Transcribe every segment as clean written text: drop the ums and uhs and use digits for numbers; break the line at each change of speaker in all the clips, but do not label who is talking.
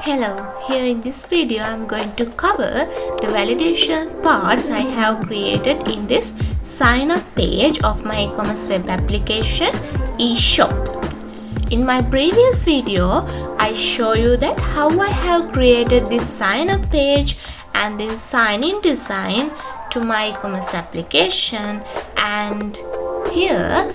Hello, here in this video I'm going to cover the validation parts I have created in this sign up page of my e-commerce web application eShop. In my previous video I show you that how I have created this sign up page and then sign in design to my e-commerce application, and here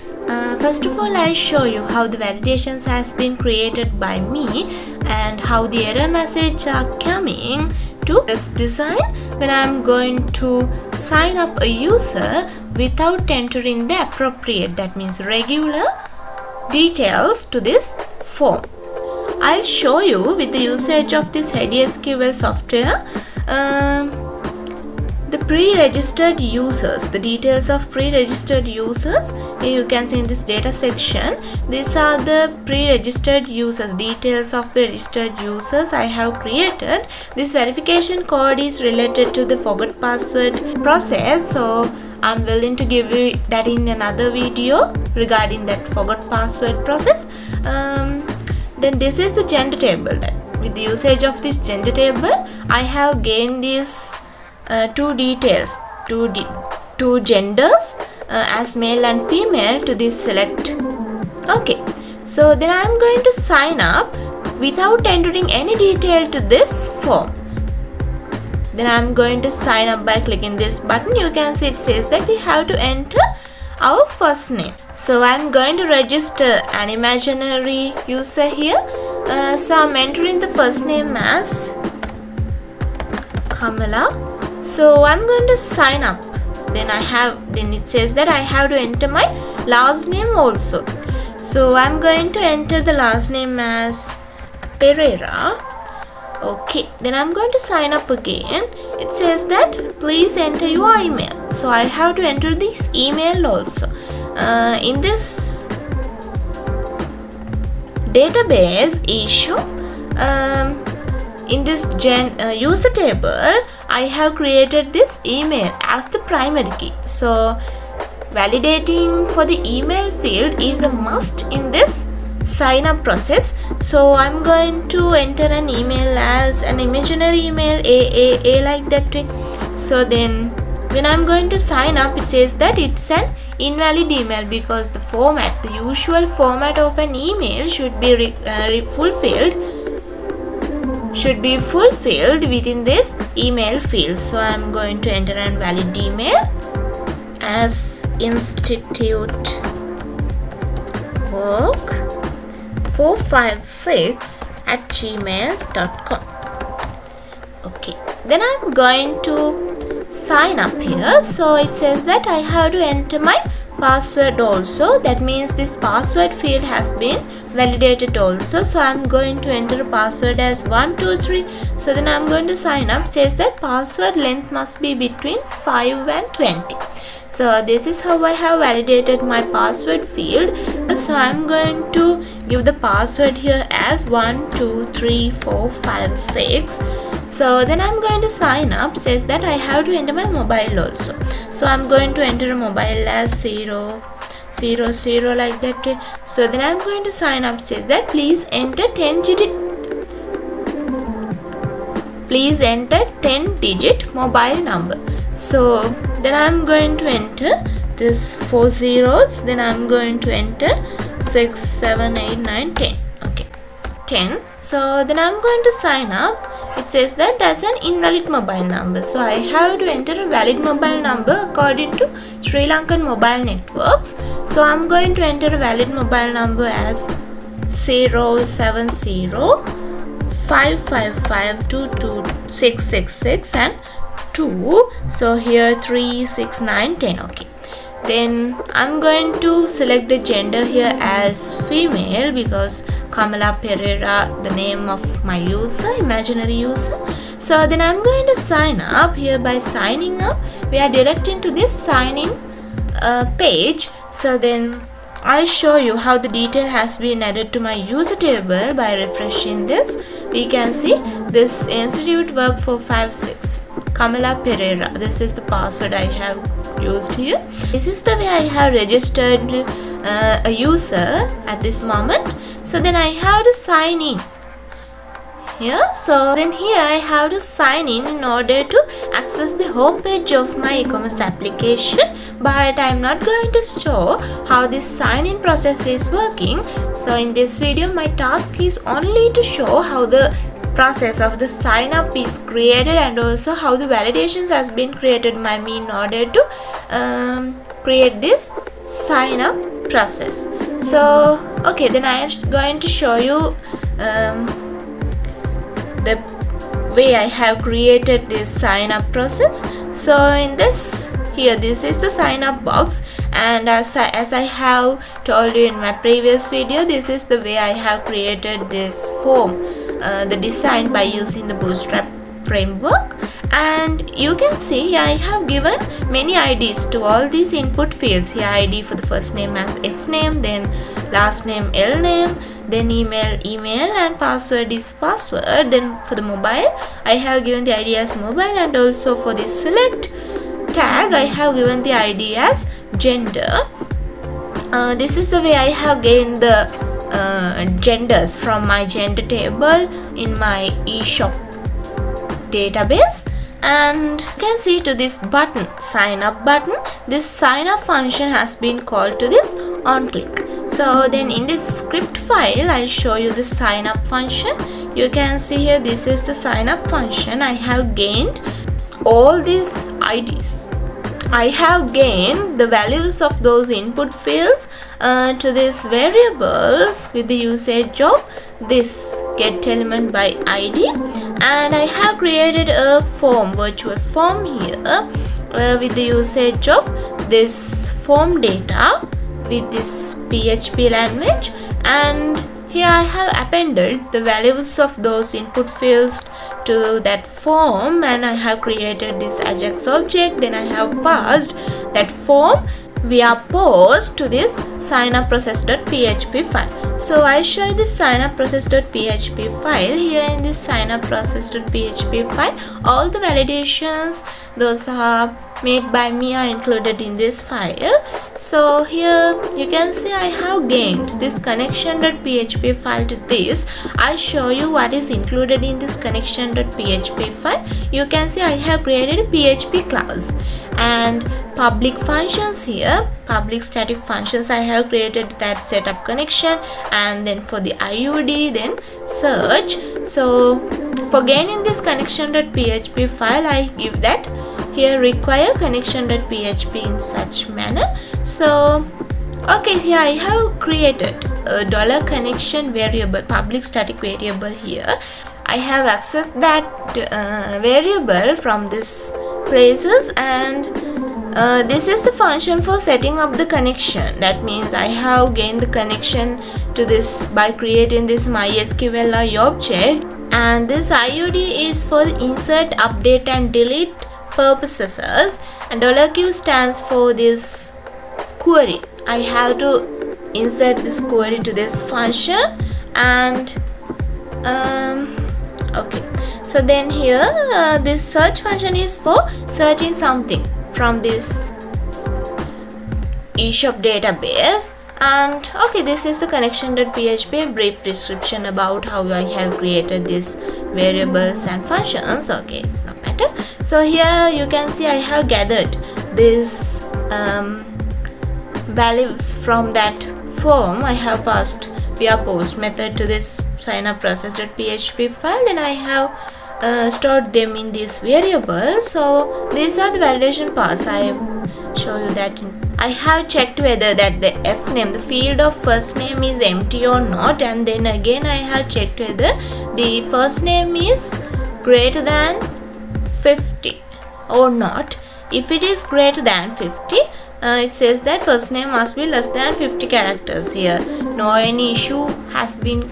first of all I'll show you how the validations has been created by me and how the error message are coming to this design when I'm going to sign up a user without entering the appropriate, that means regular details to this form. I'll show you with the usage of this HeadSQL software the pre-registered users, the details of pre-registered users. Here you can see in this data section, these are the pre-registered users, details of the registered users I have created. This verification code is related to the forgot password process, so I'm willing to give you that in another video regarding that forgot password process. Then this is the gender table. With the usage of this gender table I have gained this two details, two genders as male and female to this select. Okay, so then I am going to sign up without entering any detail to this form. Then I am going to sign up by clicking this button. You can see it says that we have to enter our first name. So I am going to register an imaginary user here. So I am entering the first name as Kamala. So I'm going to sign up. Then it says that I have to enter my last name also. So I'm going to enter the last name as Pereira. Okay, then I'm going to sign up again. It says that please enter your email. So I have to enter this email also. In this database eShop, in this user table I have created this email as the primary key. So validating for the email field is a must in this sign up process. So I'm going to enter an email as an imaginary email a like that way. So then when I'm going to sign up, it says that it's an invalid email because the format, the usual format of an email should be fulfilled within this email field. So I'm going to enter an valid email as institutework456@gmail.com. Okay, then I'm going to sign up here. So it says that I have to enter my password also. That means this password field has been validated also. So I'm going to enter a password as 123. So then I'm going to sign up. It says that password length must be between 5 and 20. So this is how I have validated my password field. So I'm going to give the password here as 123456. So then I'm going to sign up. It says that I have to enter my mobile also. So I'm going to enter a mobile as 000 like that way. So then I'm going to sign up. It says that please enter 10-digit mobile number. So then I'm going to enter this 4 zeros. Then I'm going to enter 6, 7, 8, 9, 10. Okay, 10. So then I'm going to sign up. It says that that's an invalid mobile number. So I have to enter a valid mobile number according to Sri Lankan mobile networks. So I'm going to enter a valid mobile number as 070-555-22666 and 2. So here 3, 6, 9, 10. Okay. Then I'm going to select the gender here as female because Kamala Pereira, the name of my user, imaginary user. So then I'm going to sign up. Here by signing up, we are direct into this signing page. So then I'll show you how the detail has been added to my user table by refreshing this. We can see this Institute Work 456 Kamala Pereira. This is the password I have used here. This is the way I have registered a user at this moment. So then I have to sign in. here. So then here I have to sign in order to access the home page of my e-commerce application, but I'm not going to show how this sign in process is working. So in this video my task is only to show how the process of the sign up is created and also how the validations has been created by me in order to create this sign up process. So okay, then I am going to show you the way I have created this sign up process. So in this here, this is the sign up box, and as I have told you in my previous video, this is the way I have created this form, the design by using the Bootstrap framework. And you can see I have given many IDs to all these input fields. Here ID for the first name as F name, then last name L name, then email, and password is password. Then for the mobile I have given the ID as mobile, and also for the select tag I have given the ID as gender. This is the way I have gained the genders from my gender table in my eShop database. And you can see to this button, sign up button, this sign up function has been called to this on click. So then in this script file I'll show you the sign up function. You can see here, this is the sign up function. I have gained all these IDs. I have gained the values of those input fields to these variables with the usage of this get element by ID, and I have created a form, virtual form here with the usage of this form data with this PHP language, and here I have appended the values of those input fields to that form, and I have created this Ajax object. Then I have passed that form via post to this signup_process.php file. So I show you this signup_process.php file. Here in this signup_process.php file, all the validations those are made by me are included in this file. So here you can see I have gained this connection.php file to this. I show you what is included in this connection.php file. You can see I have created a PHP class and public functions here, public static functions. I have created that setup connection, and then for the IUD, then search. So for gaining this connection.php file, I give that here require connection.php in such manner. So okay, here I have created a $connection variable, public static variable here. I have accessed that variable from this places, and this is the function for setting up the connection. That means I have gained the connection to this by creating this MySQLi object, and this IUD is for insert, update and delete purposes, and $Q stands for this query. I have to insert this query to this function, and okay, so then here this search function is for searching something from this eShop database. And okay, this is the connection.php, brief description about how I have created these variables and functions. Okay, it's no matter. So here you can see I have gathered these values from that form. I have passed via post method to this signup_process.php file, then I have stored them in this variable. So these are the validation parts. I show you that I have checked whether that the F name, the field of first name, is empty or not, and then again I have checked whether the first name is greater than 50 or not. If it is greater than 50, it says that first name must be less than 50 characters. Here no any issue has been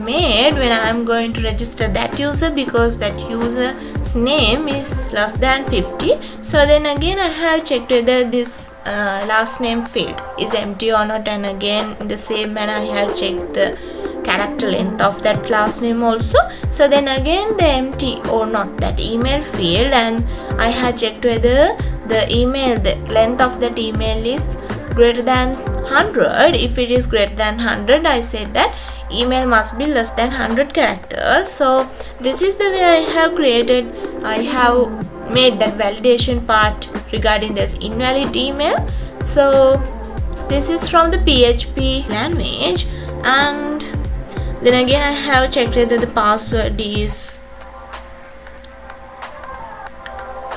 made when I am going to register that user, because that user's name is less than 50. So then again I have checked whether this last name field is empty or not, and again in the same manner I have checked the character length of that last name also. So then again the empty or not that email field, and I have checked whether the email, the length of that email is greater than 100. If it is greater than 100, I said that email must be less than 100 characters. So this is the way I have made that validation part regarding this invalid email. So this is from the PHP language, and then again I have checked whether the password is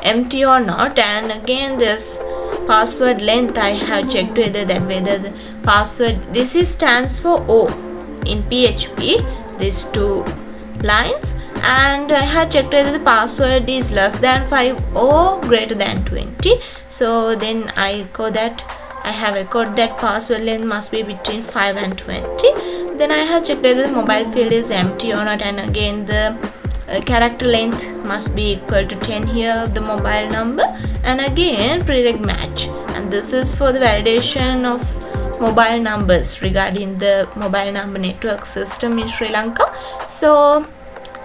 empty or not, and again this password length I have checked whether the password, this is stands for O in PHP, these two lines, and I have checked whether the password is less than 5 or greater than 20. So then I have echoed that password length must be between 5 and 20. Then I have checked whether the mobile field is empty or not, and again the character length must be equal to 10 here of the mobile number, and again prereg match, and this is for the validation of mobile numbers regarding the mobile number network system in Sri Lanka. So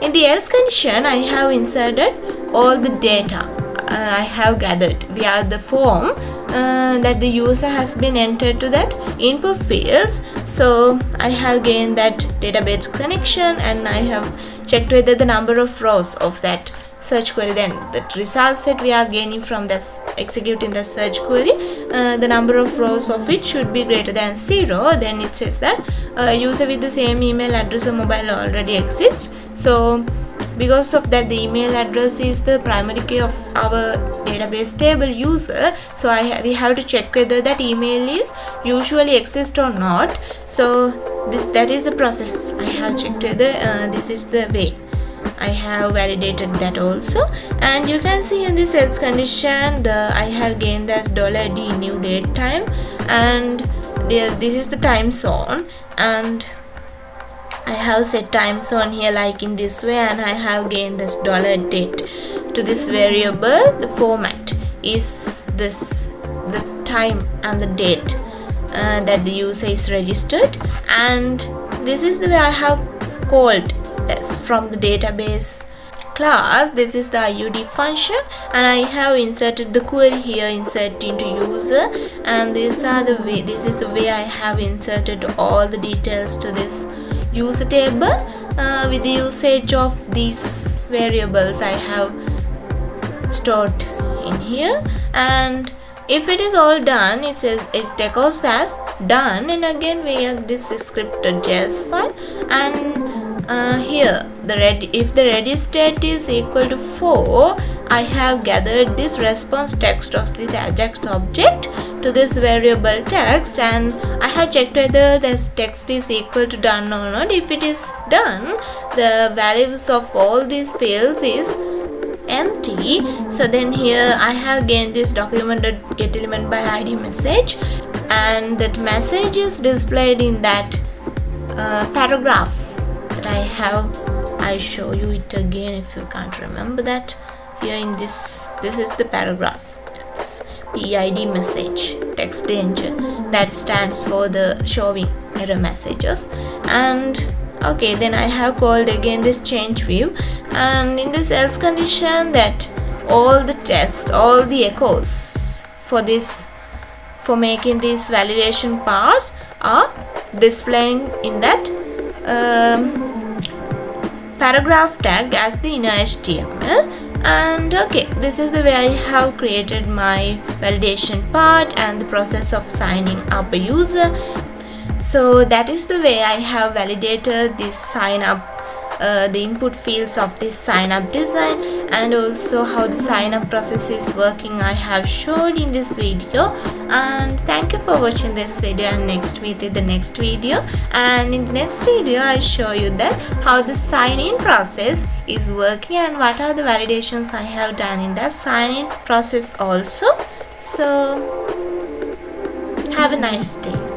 in the else condition I have inserted all the data I have gathered via the form that the user has been entered to that input fields. So I have gained that database connection, and I have checked whether the number of rows of that search query, then the results that we are gaining from this executing the search query, the number of rows of it should be greater than 0. Then it says that user with the same email address or mobile already exists. So because of that, the email address is the primary key of our database table user. So we have to check whether that email is usually exist or not. So that is the process. I have checked whether this is the way I have validated that also. And you can see in this else condition I have gained as $d new date time, and this is the time zone, and I have set time zone here like in this way, and I have gained this $date to this variable. The format is this, the time and the date that the user is registered, and this is the way I have called this from the database class. This is the IUD function, and I have inserted the query here, insert into user, and this is the way I have inserted all the details to this user table with the usage of these variables I have stored in here. And if it is all done, it says it echoes as done, and again we have this script.js file, and here if the ready state is equal to 4, I have gathered this response text of this Ajax object to this variable text, and I have checked whether this text is equal to done or not. If it is done, the values of all these fields is empty. So then here I have gained this document.getElementById message, and that message is displayed in that paragraph that I show you it again if you can't remember that. Here in this is the paragraph, this PID message, text danger, that stands for the showing error messages. And okay, then I have called again this change view, and in this else condition that all the text, all the echoes for making these validation parts are displaying in that paragraph tag as the inner HTML. And okay, this is the way I have created my validation part and the process of signing up a user. So that is the way I have validated this sign up, the input fields of this sign up design, and also how the sign up process is working I have showed in this video. And thank you for watching this video, and next week is the next video, and in the next video I show you that how the sign in process is working and what are the validations I have done in the sign in process also. So have a nice day.